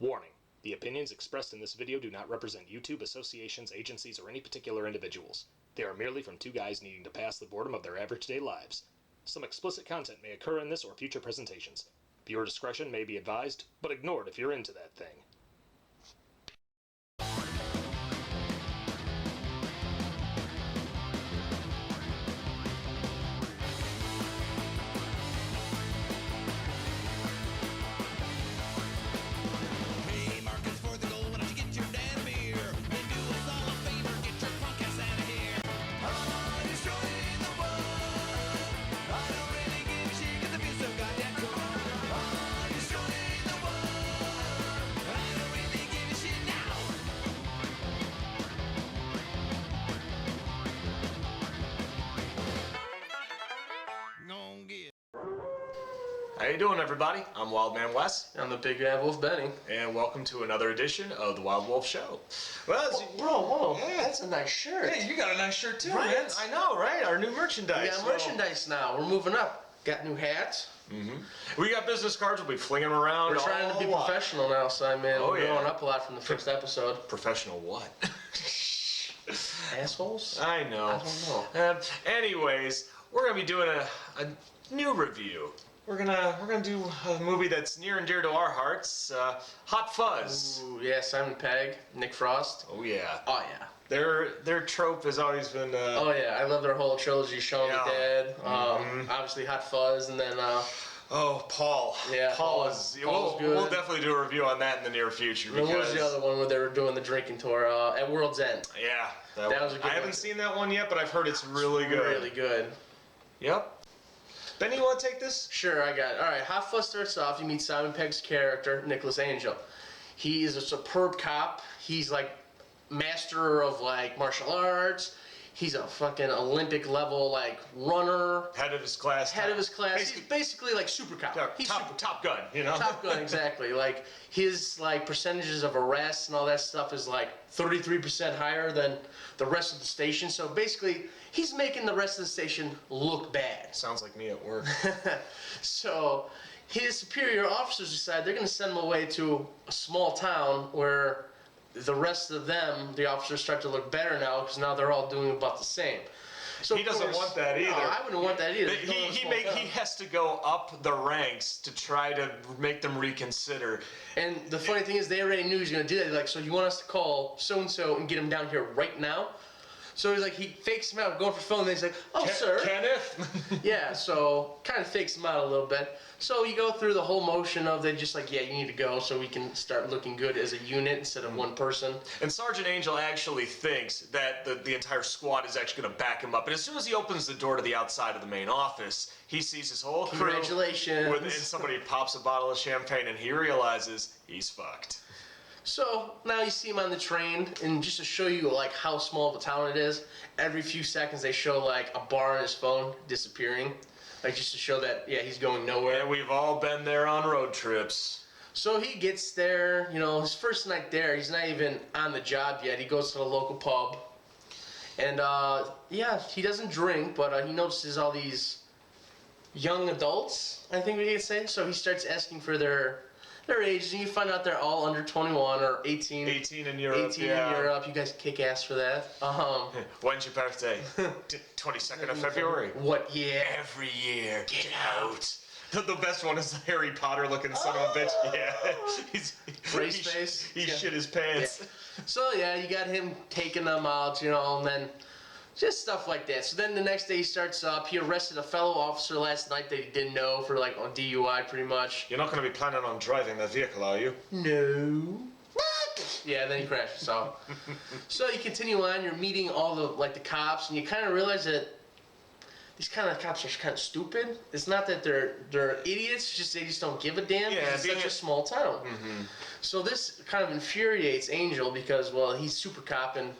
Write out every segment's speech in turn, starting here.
Warning: the opinions expressed in this video do not represent YouTube, associations, agencies, or any particular individuals. They are merely from two guys needing to pass the boredom of their average day lives. Some explicit content may occur in this or future presentations. Viewer discretion may be advised, but ignored if you're into that thing. How you doing, everybody? I'm Wildman Wes. I'm the Big Bad Wolf Benny. And welcome to another edition of the Wild Wolf Show. Well, whoa, yeah, that's a nice shirt. Hey, you got a nice shirt too, right? Man. I know, right? Our new merchandise. We got merchandise now. We're moving up. Got new hats. We got business cards. We'll be flinging them around. We're trying to be professional now, Simon. We're growing up a lot from the first episode. Professional what? Assholes? I know. I don't know. Anyways, we're gonna be doing a new review. We're gonna do a movie that's near and dear to our hearts, Hot Fuzz. Ooh, yeah, Simon Pegg, Nick Frost. Oh yeah. Oh yeah. Their trope has always been. Oh yeah, I love their whole trilogy. Shaun the Dead. Obviously Hot Fuzz, and then. Oh, Paul. Yeah, Paul's good. We'll definitely do a review on that in the near future. What was the other one where they were doing the drinking tour at World's End? Yeah, that was a good one. I haven't seen that one yet, but I've heard it's really good. Really good. Yep. Benny, you want to take this? Sure, I got it. All right, Hot Fuzz starts off. You meet Simon Pegg's character, Nicholas Angel. He is a superb cop. He's like master of like martial arts. He's a fucking Olympic level like runner. Head of his class. He's basically like super cop. He's Top Gun, you know? Top Gun, exactly. Like his like percentages of arrests and all that stuff is like 33% higher than the rest of the station. So basically, he's making the rest of the station look bad. Sounds like me at work. So his superior officers decide they're going to send him away to a small town where the rest of them, the officers, start to look better now because now they're all doing about the same. So he doesn't want that either. No, I wouldn't want that either. He has to go up the ranks to try to make them reconsider. And the funny thing is, they already knew he was going to do that. They're like, so you want us to call so-and-so and get him down here right now? So he's like, he fakes him out, going for phone, and he's like, oh, sir. Kenneth? Yeah, so kind of fakes him out a little bit. So you go through the whole motion of they just like, yeah, you need to go so we can start looking good as a unit instead of one person. And Sergeant Angel actually thinks that the entire squad is actually going to back him up. And as soon as he opens the door to the outside of the main office, he sees his whole crew. Congratulations. And somebody pops a bottle of champagne and he realizes he's fucked. So now you see him on the train, and just to show you like how small of a town it is, every few seconds they show like a bar on his phone disappearing, like just to show that he's going nowhere. And we've all been there on road trips. So he gets there, you know, his first night there, he's not even on the job yet. He goes to the local pub, and he doesn't drink, but he notices all these young adults, I think we could say. So he starts asking for their ages, and you find out they're all under 21 or 18. 18 in Europe. 18 in Europe. You guys kick ass for that. When's your birthday? 22nd of February. What year? Every year. Get out. The best one is the Harry Potter looking son of a bitch. Yeah. Brace face. He shit his pants. Yeah. So you got him taking them out, you know, and then just stuff like that. So then the next day he starts up. He arrested a fellow officer last night that he didn't know for like on DUI pretty much. You're not going to be planning on driving that vehicle, are you? No. Yeah, then he crashes. So you continue on. You're meeting all the cops, and you kind of realize that these kind of cops are kind of stupid. It's not that they're idiots, just they just don't give a damn. Yeah, it's such a small town. So this kind of infuriates Angel because, well, he's super cop and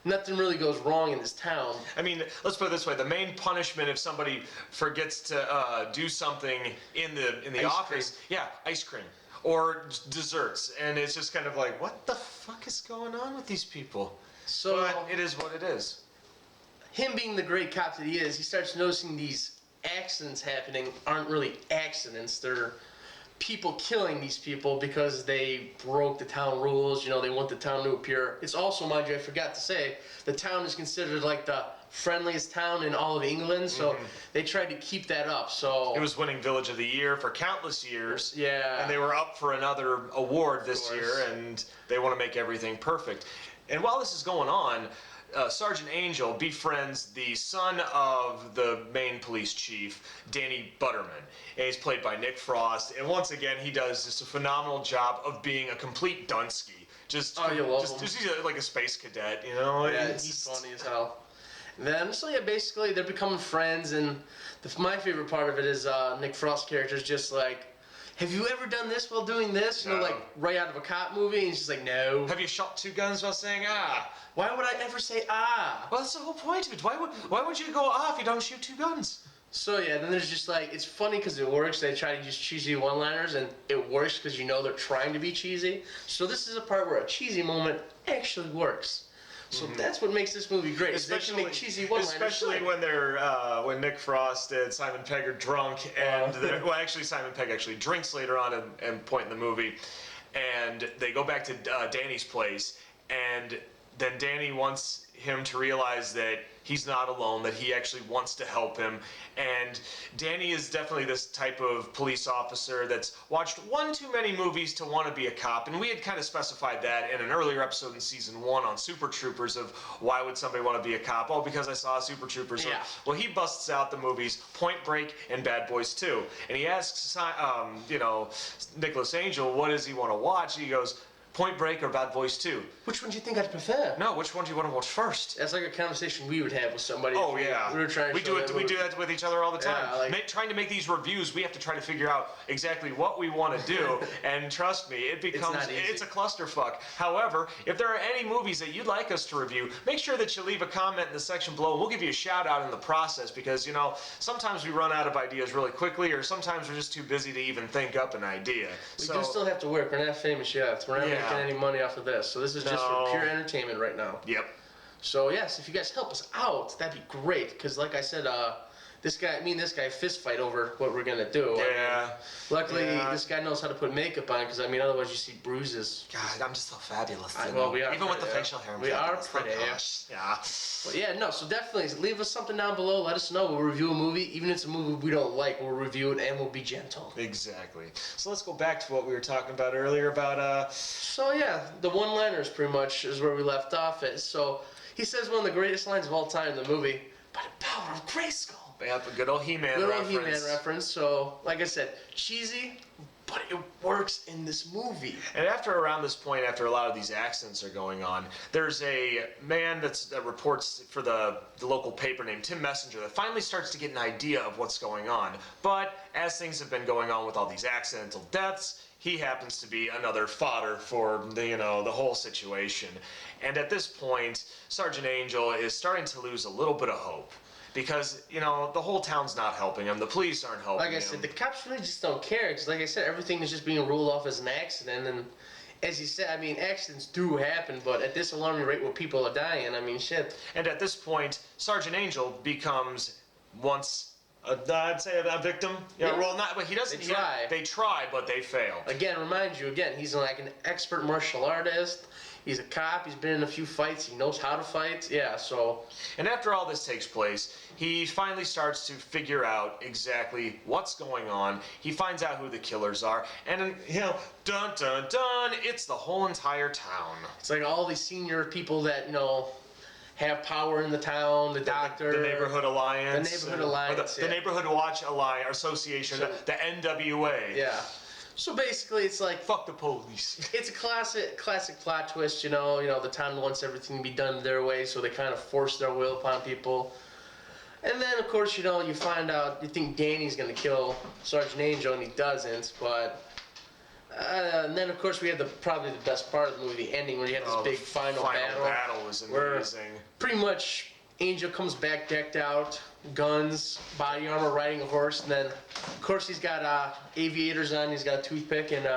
nothing really goes wrong in this town. I mean, let's put it this way: the main punishment if somebody forgets to do something in the office, ice cream or desserts, and it's just kind of like, what the fuck is going on with these people? So but it is what it is. Him being the great cop that he is, he starts noticing these accidents happening aren't really accidents. They're people killing these people because they broke the town rules. You know, they want the town to appear. It's also, mind you, I forgot to say, the town is considered like the friendliest town in all of England, so they tried to keep that up. So it was winning Village of the Year for countless years. Yeah. And they were up for another award this year, and they want to make everything perfect. And while this is going on, Sergeant Angel befriends the son of the main police chief, Danny Butterman, and he's played by Nick Frost. And once again, he does just a phenomenal job of being a complete Dunsky. Just he's like a space cadet, you know. Yeah, he's funny as hell. And then, so yeah, basically they're becoming friends, and my favorite part of it is Nick Frost's character is just like, have you ever done this while doing this? You know, like right out of a cop movie, and he's just like, no. Have you shot 2 guns while saying ah? Why would I ever say ah? Well, that's the whole point of it. Why would you go ah if you don't shoot 2 guns? So yeah, then there's just like, it's funny because it works. They try to use cheesy one-liners, and it works because you know they're trying to be cheesy. So this is a part where a cheesy moment actually works. So that's what makes this movie great. Especially, they can make cheesy one-liners. Especially when they're when Nick Frost and Simon Pegg are drunk, and well, actually Simon Pegg actually drinks later on and point in the movie, and they go back to Danny's place, and then Danny wants him to realize that he's not alone, that he actually wants to help him. And Danny is definitely this type of police officer that's watched one too many movies to want to be a cop. And we had kind of specified that in an earlier episode in season 1 on Super Troopers of why would somebody want to be a cop? Oh, because I saw Super Troopers. Yeah. Well, he busts out the movies Point Break and Bad Boys 2. And he asks, Nicholas Angel, what does he want to watch? He goes, Point Break or Bad Boys 2? Which one do you think I'd prefer? No, which one do you want to watch first? That's like a conversation we would have with somebody. Oh yeah, we were trying to we do that with each other all the time. Yeah, trying to make these reviews, we have to try to figure out exactly what we want to do, and trust me, it's a clusterfuck. However, if there are any movies that you'd like us to review, make sure that you leave a comment in the section below. We'll give you a shout out in the process because sometimes we run out of ideas really quickly, or sometimes we're just too busy to even think up an idea. We do still have to work. We're not famous yet. We're not making any money off of this, so this is just for pure entertainment right now. Yep. So yes, if you guys help us out, that'd be great. Because like I said, me and this guy fist fight over what we're gonna do. Yeah. Luckily, this guy knows how to put makeup on. Because otherwise you see bruises. God, I'm just so fabulous. Well, we are. Even with the facial hair. We are pretty. Yeah. But yeah, no. So definitely leave us something down below. Let us know. We'll review a movie, even if it's a movie we don't like. We'll review it and we'll be gentle. Exactly. So let's go back to what we were talking about earlier about. So yeah, the one-liners pretty much is where we left off at. So he says one of the greatest lines of all time in the movie, "By the power of Grayskull." Yeah, a good old He-Man reference. Good old He-Man reference. So, like I said, cheesy, but it works in this movie. And around this point, after a lot of these accidents are going on, there's a man that reports for the local paper named Tim Messenger that finally starts to get an idea of what's going on. But as things have been going on with all these accidental deaths, he happens to be another fodder for the whole situation. And at this point, Sergeant Angel is starting to lose a little bit of hope. Because, the whole town's not helping him. The police aren't helping him. Like I said, the cops really just don't care. Because, like I said, everything is just being ruled off as an accident. And as you said, accidents do happen. But at this alarming rate where people are dying, shit. And at this point, Sergeant Angel becomes I'd say a victim. Yeah. Well, not, but he doesn't. They try. They try, but they fail. Remind you, he's like an expert martial artist. He's a cop. He's been in a few fights. He knows how to fight. Yeah, so. And after all this takes place, he finally starts to figure out exactly what's going on. He finds out who the killers are. And, dun, dun, dun, it's the whole entire town. It's like all these senior people that, have power in the town, the doctor. The Neighborhood Alliance. The Neighborhood Alliance, the Neighborhood Watch Association, the NWA. Yeah. So basically, it's like fuck the police. It's a classic plot twist. The town wants everything to be done their way, so they kind of force their will upon people. And then, of course, you find out you think Danny's gonna kill Sergeant Angel, and he doesn't. But and then, of course, we have probably the best part of the movie, the ending, where you have this big final battle. The final battle was amazing. Pretty much, Angel comes back decked out, guns, body armor, riding a horse, and then, of course, he's got aviators on, he's got a toothpick, and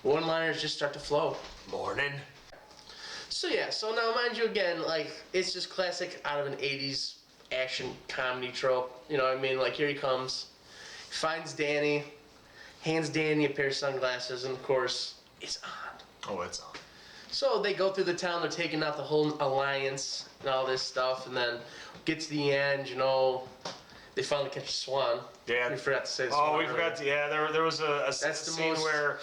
one-liners just start to flow. Morning. So yeah, so now mind you again, it's just classic out of an 80s action comedy trope. Here he comes, he finds Danny, hands Danny a pair of sunglasses, and of course, it's on. Oh, it's on. So they go through the town, they're taking out the whole alliance and all this stuff, and then get to the end, you know, they finally catch a swan. Yeah. We forgot to say the Oh, swan we forgot to, yeah, there was a That's the scene most- where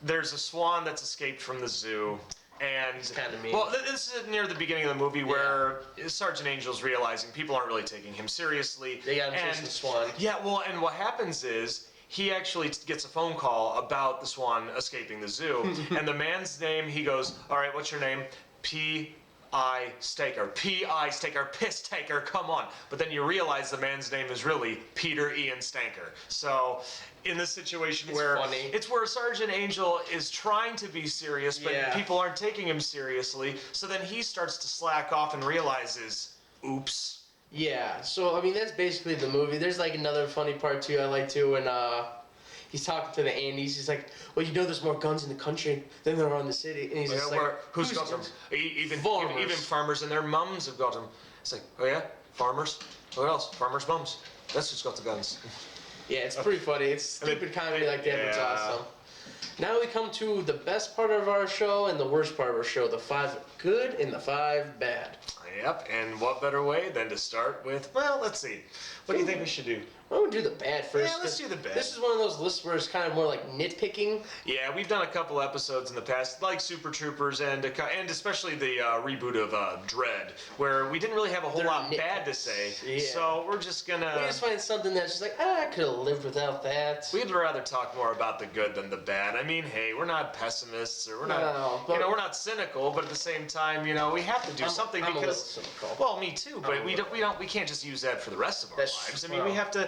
there's a swan that's escaped from the zoo. And kinda mean. well, this is near the beginning of the movie where Sergeant Angel's realizing people aren't really taking him seriously. They got him chasing the swan. Yeah, well, and what happens is he actually gets a phone call about the swan escaping the zoo, and the man's name, he goes, "All right, what's your name?" P.I. Staker. P.I. Staker. Piss Taker. Come on. But then you realize the man's name is really Peter Ian Stanker. So in this situation it's where Sergeant Angel is trying to be serious, but people aren't taking him seriously. So then he starts to slack off and realizes, oops. Yeah, so I mean that's basically the movie. There's like another funny part too I like too when he's talking to the Andes. He's like, "Well, you know, there's more guns in the country than there are in the city." And he's just like, who's got them? Even Farmers. farmers and their mums have got them. It's like, oh yeah, farmers. Who else? Farmers' mums. That's who's got the guns. Yeah, it's pretty funny. It's stupid comedy like that, but it's awesome. Now we come to the best part of our show and the worst part of our show, the 5 good and the 5 bad. Yep, and what better way than to start with, well, let's see. What do you think we should do? Why don't we do the bad first? Yeah, let's do the bad. This is one of those lists where it's kind of more like nitpicking. Yeah, we've done a couple episodes in the past, like Super Troopers and especially the reboot of Dread, where we didn't really have a whole lot bad to say. Yeah. So we're just gonna... We just find something that's just like, I could have lived without that. We'd rather talk more about the good than the bad. I mean, hey, we're not pessimists, or we're not, we're not cynical, but at the same time, we have to do something I'm because... a little cynical. Well, me too, but we can't just use that for the rest of our lives. I mean, we have to...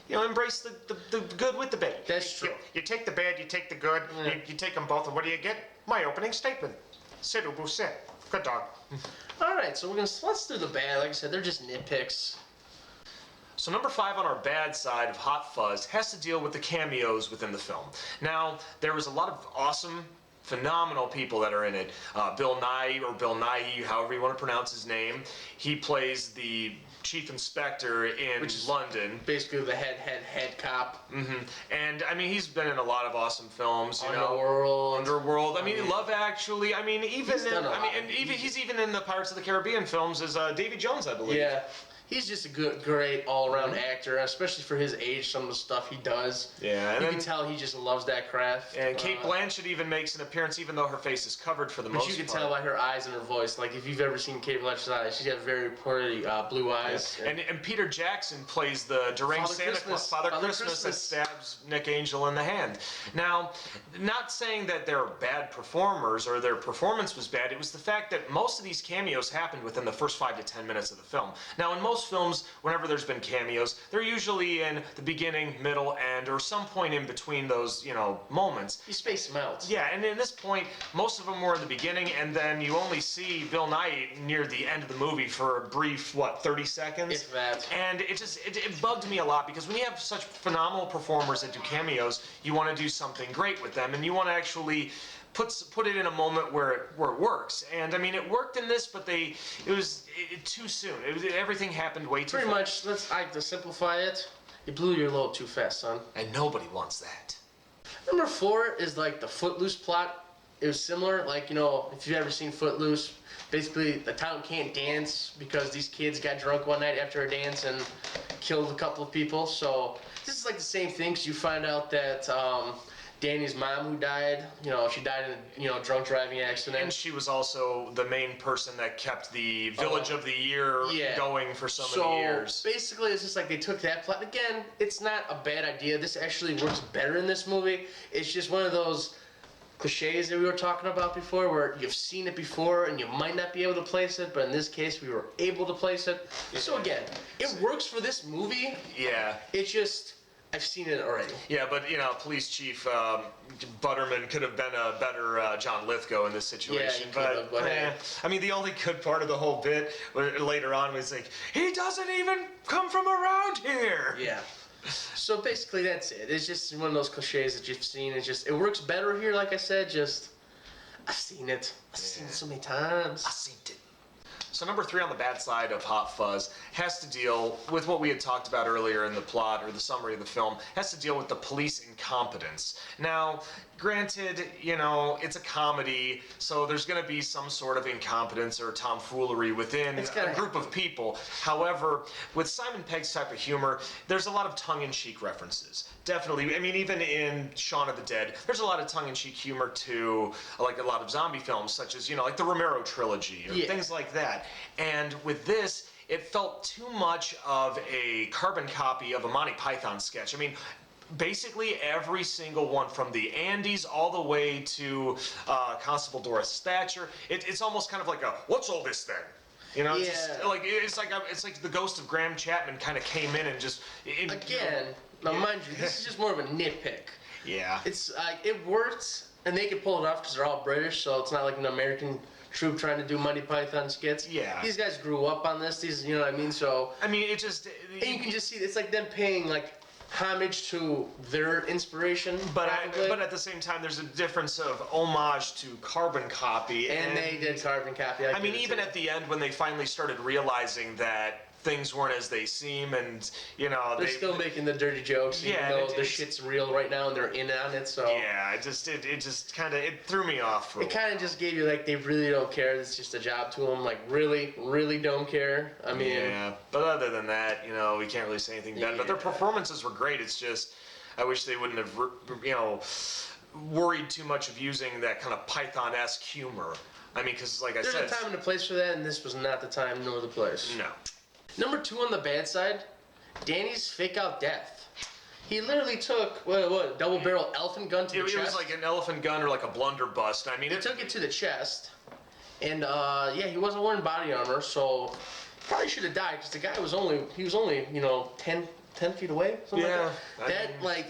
embrace the good with the bad. That's true. You take the bad, you take the good, you take them both, and what do you get? My opening statement. C'est du bousset. Good dog. All right, so let's do the bad. Like I said, they're just nitpicks. So number 5 on our bad side of Hot Fuzz has to deal with the cameos within the film. Now, there was a lot of awesome, phenomenal people that are in it. Bill Nighy, however you want to pronounce his name. He plays the chief inspector in London. Basically the head cop. And I mean, he's been in a lot of awesome films. Underworld. I mean, Love Actually. I mean, he's even in the Pirates of the Caribbean films as Davy Jones, I believe. Yeah. He's just a great all-around actor, especially for his age, some of the stuff he does. Yeah. You can tell he just loves that craft. And Kate Blanchett even makes an appearance, even though her face is covered for the most part. But you can tell by her eyes and her voice. Like, if you've ever seen Kate Blanchett's eyes, she's got very pretty blue eyes. Yeah. And Peter Jackson plays the deranged Santa Claus, Father Christmas, that stabs Nick Angel in the hand. Now, not saying that they're bad performers or their performance was bad, it was the fact that most of these cameos happened within the first 5 to 10 minutes of the film. Now, in most films, whenever there's been cameos, they're usually in the beginning, middle, end, or some point in between those, moments. You space them out. Yeah, and at this point, most of them were in the beginning, and then you only see Bill Nighy near the end of the movie for a brief, 30 seconds? If that. And it bugged me a lot, because when you have such phenomenal performers that do cameos, you want to do something great with them, and you want to actually put it in a moment where it works. And I mean, it worked in this, but it was too soon. Everything happened way too fast. Pretty much, to simplify it, you blew your load too fast, son. And nobody wants that. Number 4 is like the Footloose plot. It was similar, like, if you've ever seen Footloose, basically the town can't dance because these kids got drunk one night after a dance and killed a couple of people. So this is like the same thing, because you find out that Danny's mom, who died, she died in a drunk driving accident. And she was also the main person that kept the Village of the Year going for so many years. So basically, it's just like they took that plot. Again, it's not a bad idea. This actually works better in this movie. It's just one of those cliches that we were talking about before, where you've seen it before and you might not be able to place it, but in this case, we were able to place it. So again, it works for this movie. Yeah. It's just... I've seen it already. Yeah, but Police Chief Butterman could have been a better John Lithgow in this situation. Yeah, but I mean, the only good part of the whole bit later on was like, he doesn't even come from around here. Yeah. So basically, that's it. It's just one of those cliches that you've seen. It works better here. Like I said, I've seen it. I've seen it so many times. I've seen it. So number 3 on the bad side of Hot Fuzz has to deal with what we had talked about earlier in the plot or the summary of the film, has to deal with the police incompetence. Now, granted, you know, it's a comedy, so there's going to be some sort of incompetence or tomfoolery within a group of people. However, with Simon Pegg's type of humor, there's a lot of tongue-in-cheek references. Definitely. I mean, even in Shaun of the Dead, there's a lot of tongue-in-cheek humor to, like, a lot of zombie films, such as, you know, like the Romero trilogy or things like that. And with this, it felt too much of a carbon copy of a Monty Python sketch. I mean, basically every single one, from the Andes all the way to Constable Doris Thatcher, it's almost kind of like a, what's all this then? You know, it's like the ghost of Graham Chapman kind of came in and just... now mind you, this is just more of a nitpick. Yeah. It's like, it works, and they can pull it off because they're all British, so it's not like an American troupe trying to do Monty Python skits. Yeah. These guys grew up on this, you know what I mean? So... I mean, it just... And you can just see, it's like them paying, like, homage to their inspiration, but at the same time, there's a difference of homage to carbon copy. And they did carbon copy. I mean, even at the end, when they finally started realizing that things weren't as they seem, and you know, they're still making the dirty jokes, even though the shit's real right now and they're in on it. So yeah, it just kind of threw me off. It kind of just gave you like they really don't care. It's just a job to them. Like really don't care. I mean, yeah. But other than that, you know, we can't really say anything bad. But their performances were great. It's just I wish they wouldn't have, you know, worried too much of using that kind of Python-esque humor. I mean, because like I said, there's a time and a place for that, and this was not the time nor the place. No. Number 2 on the bad side, Danny's fake out death. He literally took what double barrel elephant gun to the chest. It was like an elephant gun or like a blunderbuss. I mean, he took it to the chest, and yeah, he wasn't wearing body armor, so probably should have died because the guy was only you know 10 feet away. Something like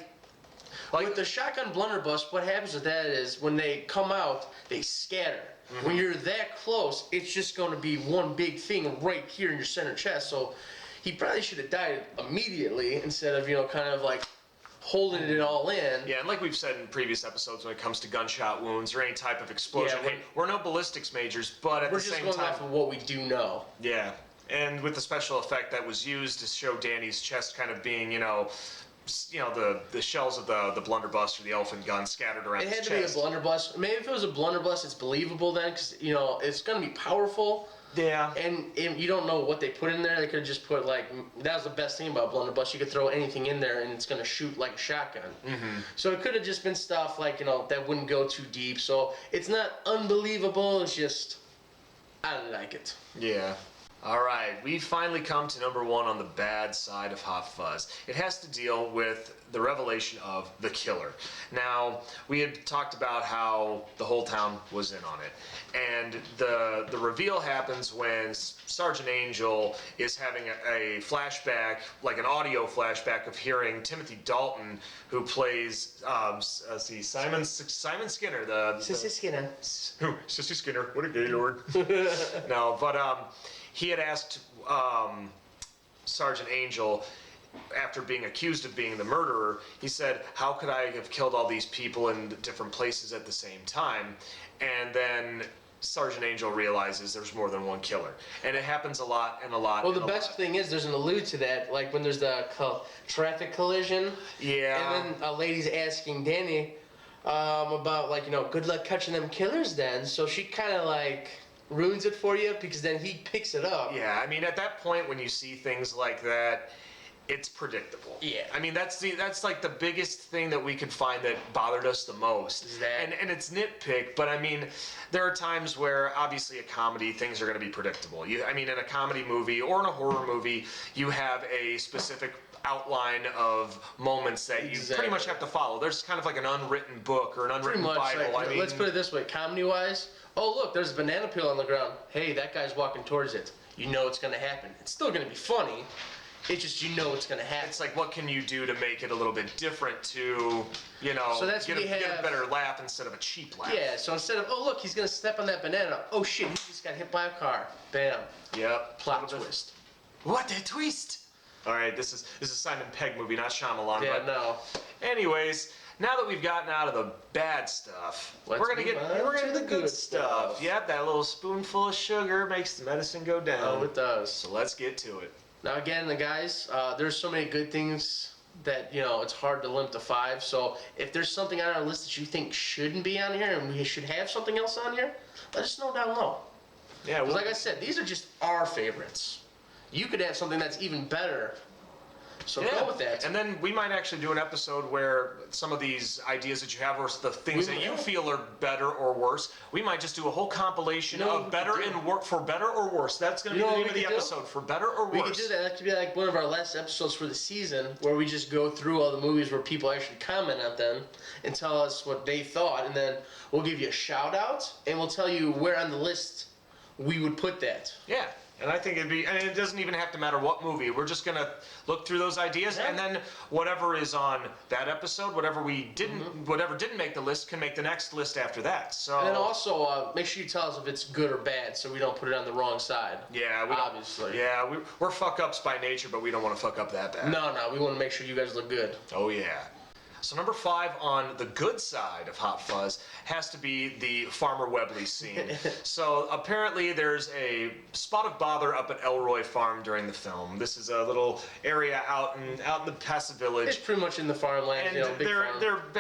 that. With the shotgun blunderbuss, what happens with that is when they come out, they scatter. Mm-hmm. When you're that close, it's just going to be one big thing right here in your center chest. So he probably should have died immediately instead of, you know, kind of like holding it all in. Yeah, and like we've said in previous episodes, when it comes to gunshot wounds or any type of explosion, we're no ballistics majors, but at the same time... We're just going off of what we do know. Yeah, and with the special effect that was used to show Danny's chest kind of being, you know, the shells of the blunderbuss or the elephant gun scattered around his chest. It had to be a blunderbuss. Maybe if it was a blunderbuss, it's believable then, because, you know, it's going to be powerful. Yeah. And you don't know what they put in there. They could have just put, like, that was the best thing about blunderbuss. You could throw anything in there, and it's going to shoot like a shotgun. Mm-hmm. So it could have just been stuff, like, you know, that wouldn't go too deep. So it's not unbelievable. It's just, I don't like it. Yeah. All right, we've finally come to number 1 on the bad side of Hot Fuzz. It has to deal with the revelation of the killer. Now, we had talked about how the whole town was in on it. And the reveal happens when Sergeant Angel is having a flashback, like an audio flashback of hearing Timothy Dalton, who plays, Simon Skinner. Sissy Skinner. Sissy Skinner, what a gay lord. No, but he had asked Sergeant Angel, after being accused of being the murderer, he said, how could I have killed all these people in different places at the same time? And then Sergeant Angel realizes there's more than one killer. And it happens a lot and a lot. Well, the best thing is there's an allude to that, like when there's the traffic collision. Yeah. And then a lady's asking Danny about, like, you know, good luck catching them killers then. So she kind of, like, ruins it for you because then he picks it up. Yeah, I mean, at that point when you see things like that, it's predictable. Yeah. I mean, that's like the biggest thing that we could find that bothered us the most. And it's nitpick, but I mean, there are times where obviously a comedy, things are going to be predictable. I mean, in a comedy movie or in a horror movie, you have a specific outline of moments that you pretty much have to follow. There's kind of like an unwritten book or an unwritten Bible. Like, let's put it this way, comedy-wise, oh, look, there's a banana peel on the ground. Hey, that guy's walking towards it. You know it's going to happen. It's still going to be funny. It's just, you know it's going to happen. It's like, what can you do to make it a little bit different to, you know, so that's get a better laugh instead of a cheap laugh? Yeah, so instead of, oh, look, he's going to step on that banana. Oh, shit, he just got hit by a car. Bam. Yep. Plot twist. What a twist! All right, this is a Simon Pegg movie, not Shyamalan. Yeah, but no. Anyways, now that we've gotten out of the bad stuff, we're gonna move get on to the good stuff. Yep, that little spoonful of sugar makes the medicine go down. Oh, it does. So let's get to it. Now again, the guys, there's so many good things that it's hard to limit to 5. So if there's something on our list that you think shouldn't be on here and we should have something else on here, let us know down low. Yeah, Because like I said, these are just our favorites. You could have something that's even better. So go with that. And then we might actually do an episode where some of these ideas that you have, or the things that you feel are better or worse, we might just do a whole compilation of better and work for better or worse. That's going to be the name of the episode, for better or worse. We could do that. That could be like one of our last episodes for the season, where we just go through all the movies where people actually comment on them and tell us what they thought, and then we'll give you a shout out and we'll tell you where on the list we would put that. Yeah. And I think and it doesn't even have to matter what movie. We're just going to look through those ideas, and then whatever is on that episode, whatever didn't make the list, can make the next list after that. So. And then also, make sure you tell us if it's good or bad, so we don't put it on the wrong side. Yeah, obviously. Yeah, we're fuck-ups by nature, but we don't want to fuck up that bad. No, we want to make sure you guys look good. Oh, yeah. So number 5 on the good side of Hot Fuzz has to be the Farmer Webley scene. So apparently there's a spot of bother up at Elroy Farm during the film. This is a little area out in the Passive Village. It's pretty much in the farmland, and big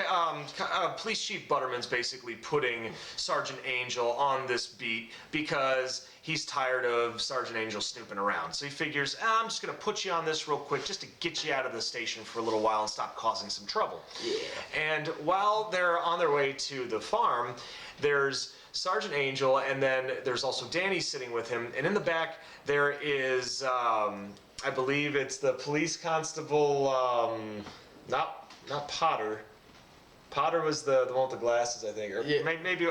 farm. Police Chief Butterman's basically putting Sergeant Angel on this beat because he's tired of Sergeant Angel snooping around. So he figures, I'm just going to put you on this real quick just to get you out of the station for a little while and stop causing some trouble. Yeah. And while they're on their way to the farm, there's Sergeant Angel, and then there's also Danny sitting with him. And in the back, there is, I believe it's the police constable, not Potter. Potter was the one with the glasses, I think. Or maybe,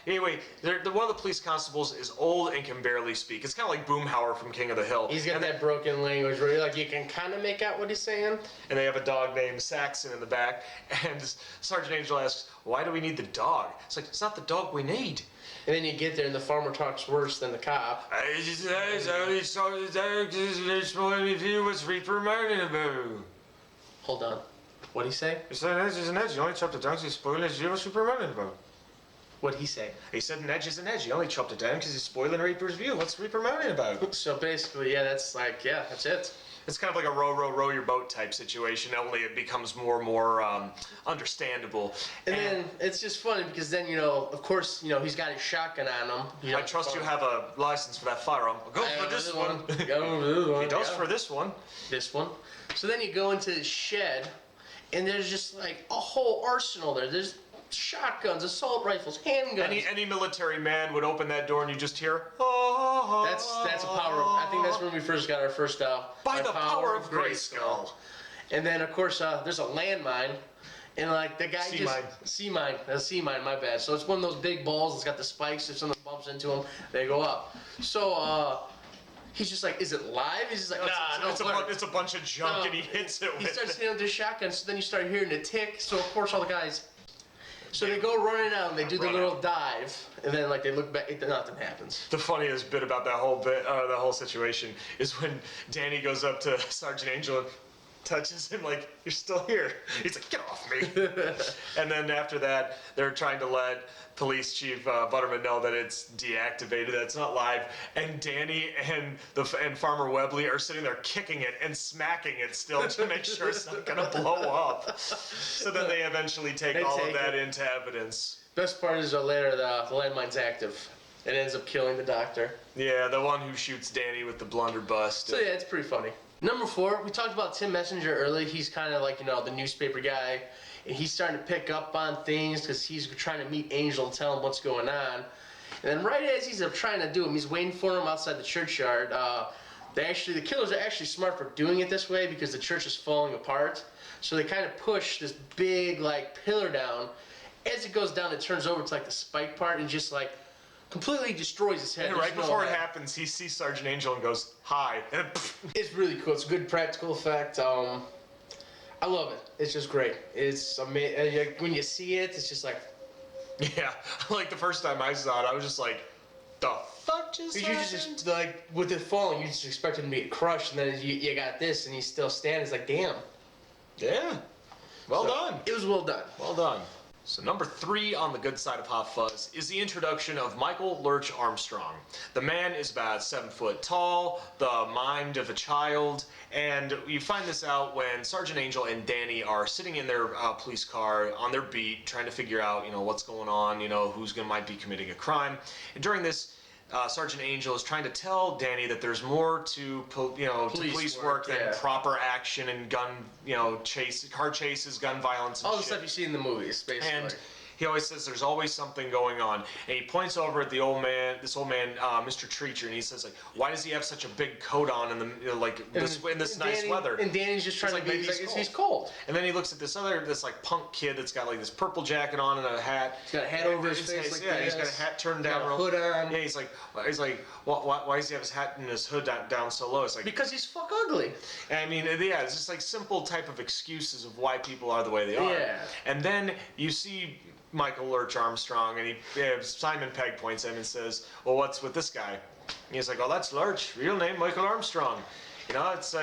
anyway, one of the police constables is old and can barely speak. It's kind of like Boomhauer from King of the Hill. He's got that broken language where you can kind of make out what he's saying. And they have a dog named Saxon in the back. And Sergeant Angel asks, why do we need the dog? It's like, it's not the dog we need. And then you get there and the farmer talks worse than the cop. I just only saw the dog because he was reprimanded about. Hold on. What'd he say? He said, an edge is an edge. You only chop the down because you spoil it. You was reprimanded about. What'd he say? He said an edge is an edge. You only chopped it down because you're spoiling Reaper's view. What's reprimanding about? So basically, that's it. It's kind of like a row your boat type situation, only it becomes more and more understandable. And then it's just funny because then, of course, he's got his shotgun on him. I trust you have a license for that firearm. Go for this one. Go for this one. He does for this one. This one. So then you go into his shed, and there's just like a whole arsenal there. There's shotguns, assault rifles, handguns. Any military man would open that door and you just hear. That's a power of. I think that's when we first got our first. By the power of Grayskull. And then of course there's a landmine, and like the guy sea mine. That's sea mine. My bad. So it's one of those big balls. It's got the spikes. If something bumps into them, they go up. So he's just like, is it live? He's just like, nah, it's a bunch of junk, and he hits it with it. He starts hitting with his shotgun, so then you start hearing the tick. So of course all the guys. So they go running out and they do the little dive, and then like they look back, nothing happens. The funniest bit about that whole situation is when Danny goes up to Sergeant Angel and touches him like, you're still here. He's like, get off me. And then after that, they're trying to let Police Chief Butterman know that it's deactivated, that it's not live. And Danny and Farmer Webley are sitting there kicking it and smacking it still to make sure it's not gonna blow up. So then they eventually take all of that into evidence. Best part is later the landmine's active. It ends up killing the doctor. Yeah, the one who shoots Danny with the blunderbuss. So yeah, it's pretty funny. Number 4, we talked about Tim Messenger earlier. He's kind of like, the newspaper guy. And he's starting to pick up on things because he's trying to meet Angel and tell him what's going on. And then right as he's trying to do him, he's waiting for him outside the churchyard. The killers are actually smart for doing it this way because the church is falling apart. So they kind of push this big, pillar down. As it goes down, it turns over to, the spike part and just, completely destroys his head. And right before it happens, he sees Sergeant Angel and goes, hi. And it's really cool. It's a good practical effect. I love it. It's just great. It's amazing. When you see it, it's just like... Yeah. Like the first time I saw it, I was just like, the fuck just happened? You just, with it falling, you just expect him to get crushed, and then you got this, and he's still standing. It's like, damn. Yeah. Well done. It was well done. Well done. So number 3 on the good side of Hot Fuzz is the introduction of Michael Lurch Armstrong. The man is about 7 foot tall, the mind of a child, and you find this out when Sergeant Angel and Danny are sitting in their police car on their beat, trying to figure out, what's going on, who's might be committing a crime. And during this, Sergeant Angel is trying to tell Danny that there's more to police work than proper action and gun, car chases, gun violence, and all the stuff you see in the movies, basically. And he always says there's always something going on. And he points over at the old man, Mr. Treacher, and he says, like, why does he have such a big coat on in this nice weather? And Danny's just trying to be he's cold. And then he looks at this punk kid that's got like this purple jacket on and a hat. He's got a hat over his face like this. He's got a hat turned down. Got a hood on. Yeah, he's like, why does he have his hat and his hood down so low? It's like, because he's fuck ugly. I mean, yeah, it's just like simple type of excuses of why people are the way they are. Yeah. And then you see Michael Lurch Armstrong, and Simon Pegg points at him and says, well, what's with this guy? And he's like, oh, that's Lurch, real name Michael Armstrong. It's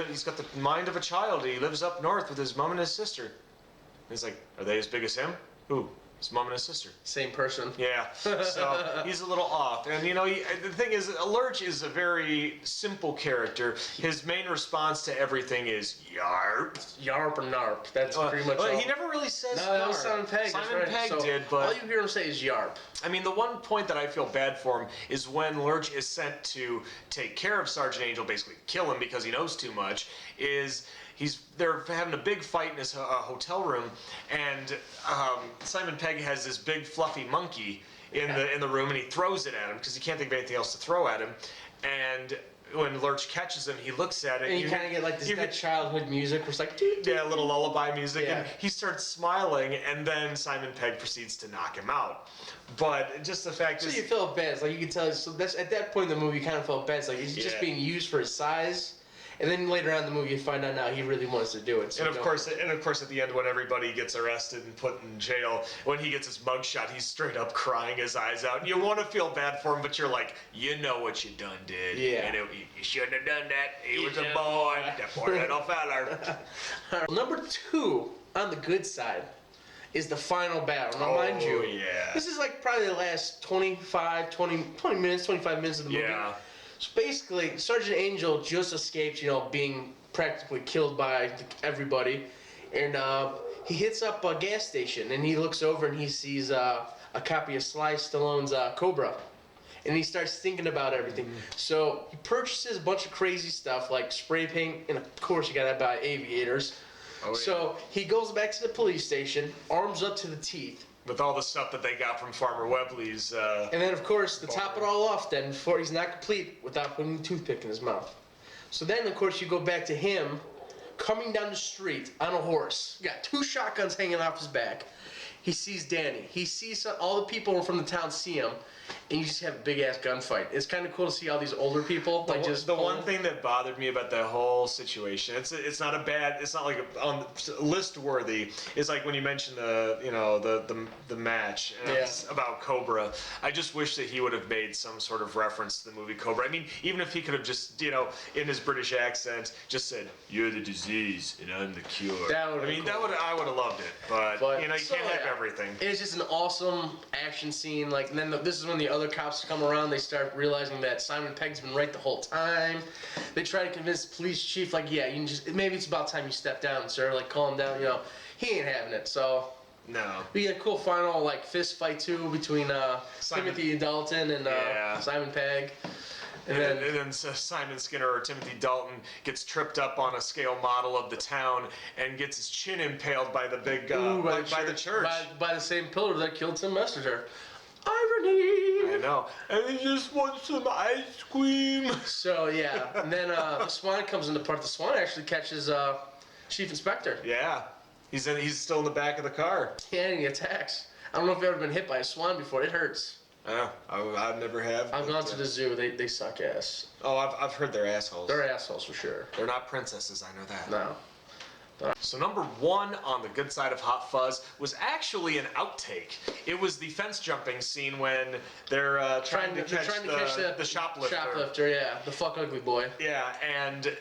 he's got the mind of a child. He lives up north with his mom and his sister. And he's like, are they as big as him? Who? His mom and his sister. Same person. Yeah, so he's a little off. And the thing is, Lurch is a very simple character. His main response to everything is yarp. Yarp or narp. That's pretty much all. He never really says no, that was Simon Pegg. Simon Pegg did, but all you hear him say is yarp. I mean, the one point that I feel bad for him is when Lurch is sent to take care of Sergeant Angel, basically kill him because he knows too much, they're having a big fight in his hotel room, and Simon Pegg has this big fluffy monkey in the room, and he throws it at him because he can't think of anything else to throw at him. And when Lurch catches him, he looks at it, and you kind of get like this childhood music, where it's like a little lullaby music, and he starts smiling, and then Simon Pegg proceeds to knock him out. But just the fact is, you felt bad. It's like you could tell. So that's at that point in the movie, you kind of felt bad. It's like he's just being used for his size. And then later on in the movie, you find out now he really wants to do it. So and of course, at the end, when everybody gets arrested and put in jail, when he gets his mugshot, he's straight up crying his eyes out. And you want to feel bad for him, but you're like, you know what you done did. Yeah. And you shouldn't have done that. He was a boy, that poor little feller. Number 2 on the good side is the final battle. Now, mind you, this is like probably the last 20 minutes, 25 minutes of the movie. Yeah. So basically, Sergeant Angel just escaped, being practically killed by everybody, and he hits up a gas station, and he looks over and he sees a copy of Sly Stallone's Cobra, and he starts thinking about everything. So he purchases a bunch of crazy stuff like spray paint, and of course you gotta buy aviators. Oh, yeah. So he goes back to the police station, arms up to the teeth. With all the stuff that they got from Farmer Webley's. And then, of course, to top it all off, then, before he's not complete without putting a toothpick in his mouth. So then, of course, you go back to him coming down the street on a horse. Got 2 shotguns hanging off his back. He sees Danny. He sees all the people from the town see him, and you just have a big ass gunfight. It's kind of cool to see all these older people the one thing that bothered me about the whole situation, it's not like on list worthy. It's like when you mentioned the match about Cobra. I just wish that he would have made some sort of reference to the movie Cobra. I mean, even if he could have just in his British accent just said, "You're the disease and I'm the cure." I would have loved it, but you can't have everything. It's just an awesome action scene. Like, and then this is when the other cops come around. They start realizing that Simon Pegg's been right the whole time. They try to convince the police chief, like, yeah, you can maybe it's about time you step down, sir. Like, calm down. He ain't having it. So no. We get a cool final fist fight too between Timothy Dalton and Simon Pegg. And then Simon Skinner or Timothy Dalton gets tripped up on a scale model of the town and gets his chin impaled by the big by the church. By the same pillar that killed Tim Messenger. Irony! I know. And he just wants some ice cream. So, yeah. And then the Swan comes into part. The Swan actually catches Chief Inspector. Yeah. He's still in the back of the car. Yeah, and he attacks. I don't know if you've ever been hit by a swan before. It hurts. I never have. I've gone to the zoo. They suck ass. Oh, I've heard they're assholes. They're assholes for sure. They're not princesses, I know that. No. So number 1 on the good side of Hot Fuzz was actually an outtake. It was the fence jumping scene when they're trying to catch the shoplifter. Shoplifter, yeah, the fuck ugly boy. Yeah, and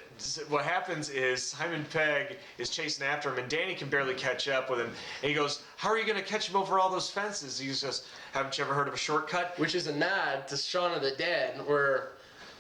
what happens is Simon Pegg is chasing after him, and Danny can barely catch up with him. And he goes, "How are you going to catch him over all those fences?" He says, "Haven't you ever heard of a shortcut?" Which is a nod to Shaun of the Dead, where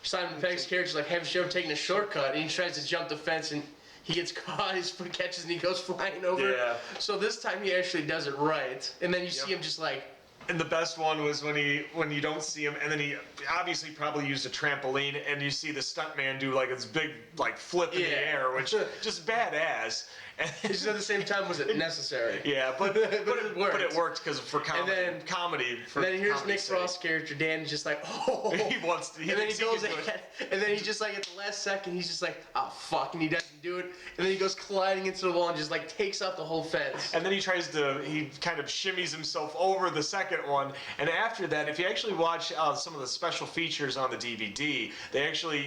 Simon Pegg's character's like, "Haven't you ever taken a shortcut?" And he tries to jump the fence, and he gets caught, his foot catches, and he goes flying over. Yeah. So this time he actually does it right. And then you see him just like... And the best one was when you don't see him, and then he obviously probably used a trampoline, and you see the stuntman do like this big like flip in the air, which just badass. And just at the same time, was it necessary? Yeah, but it worked because for comedy. And then here's Nick Frost's character, Dan, is just like, oh. He wants to. And then he goes ahead, and then he just like at the last second, he's just like, oh fuck, and he doesn't do it. And then he goes colliding into the wall and just like takes out the whole fence. And then he kind of shimmies himself over the second one. And after that, if you actually watch some of the special features on the DVD,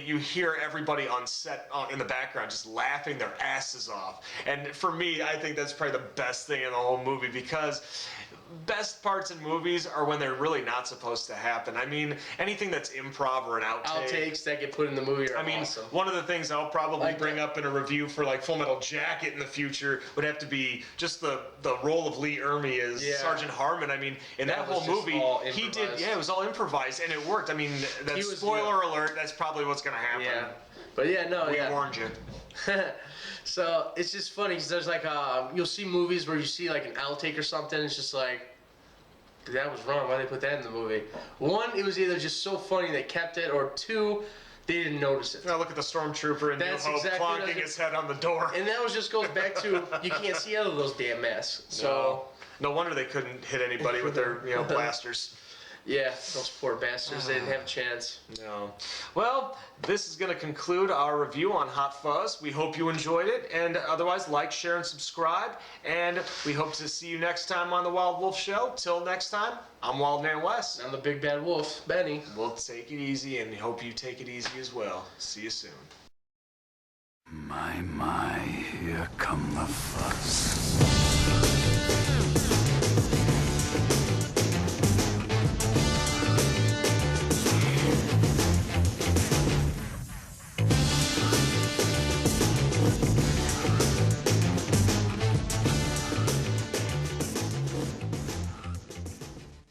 you hear everybody on set in the background just laughing their asses off. And for me, I think that's probably the best thing in the whole movie, because best parts in movies are when they're really not supposed to happen. I mean, anything that's improv or an outtake. Outtakes that get put in the movie are awesome. One of the things I'll probably bring up in a review for like Full Metal Jacket in the future would have to be just the role of Lee Ermey as Sergeant Harmon. I mean, in that whole movie, it was all improvised, and it worked. I mean, spoiler alert, that's probably what's going to happen. Yeah. But we warned you. So it's just funny because there's like you'll see movies where you see like an outtake or something. It's just like, that was wrong. Why did they put that in the movie? One, it was either just so funny they kept it, or two, they didn't notice it. Now look at the stormtrooper and New Hope clonking his head on the door. And that just goes back to you can't see out of those damn masks. So no wonder they couldn't hit anybody with their blasters. Yeah, those poor bastards, they didn't have a chance. No. Well, this is going to conclude our review on Hot Fuzz. We hope you enjoyed it, and otherwise like, share, and subscribe. And we hope to see you next time on The Wild Wolf Show. Till next time, I'm Wild Man Wes. I'm the Big Bad Wolf, Benny. We'll take it easy, and hope you take it easy as well. See you soon. My, here come the Fuzz.